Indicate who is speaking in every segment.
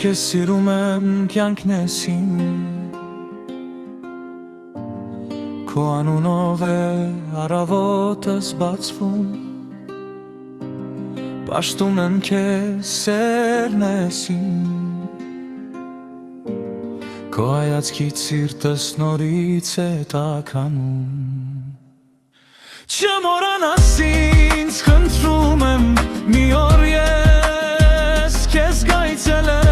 Speaker 1: Քեզ սիրում եմ կյանքն ես իմ Քո անունով է առավոտս բացվում Պաշտում եմ քեզ սերն ես իմ Քո հայացքից սիրտս նորից է տաքանում Չմոռանաս ինձ խնդրում եմ մի օր ես քեզ կայցելեմ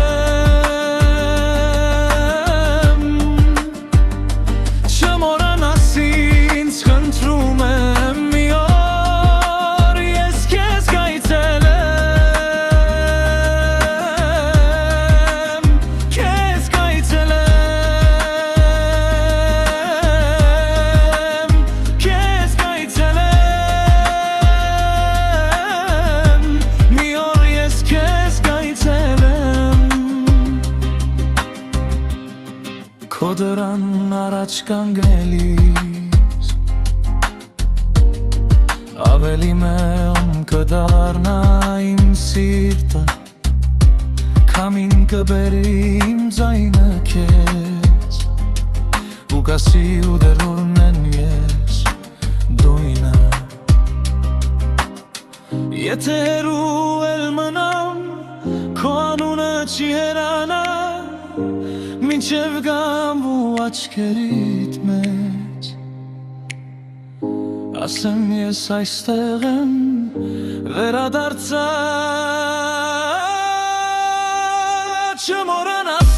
Speaker 1: Չմոռանաս ինձ խնդրում եմ մի օր ես քեզ կայցելեմ Քեզ կայցելեմ Քեզ կայցելեմ Մի օր ես քեզ կայցելեմ Քո դռան առաջ կանգնելիս Ավելի մեծ կդառնա իմ սիրտը Քամին կբերի իմ ձայնը քեզ Ու կասի ու դեռորն են ես դույնը Եթե հեռու էլ մնամ Քո անունը չի հեռանա Մինչև գամ ու աչքերիդ մեջ Ասեմ ես այստեղ եմ վերադարձա Չմոռանաս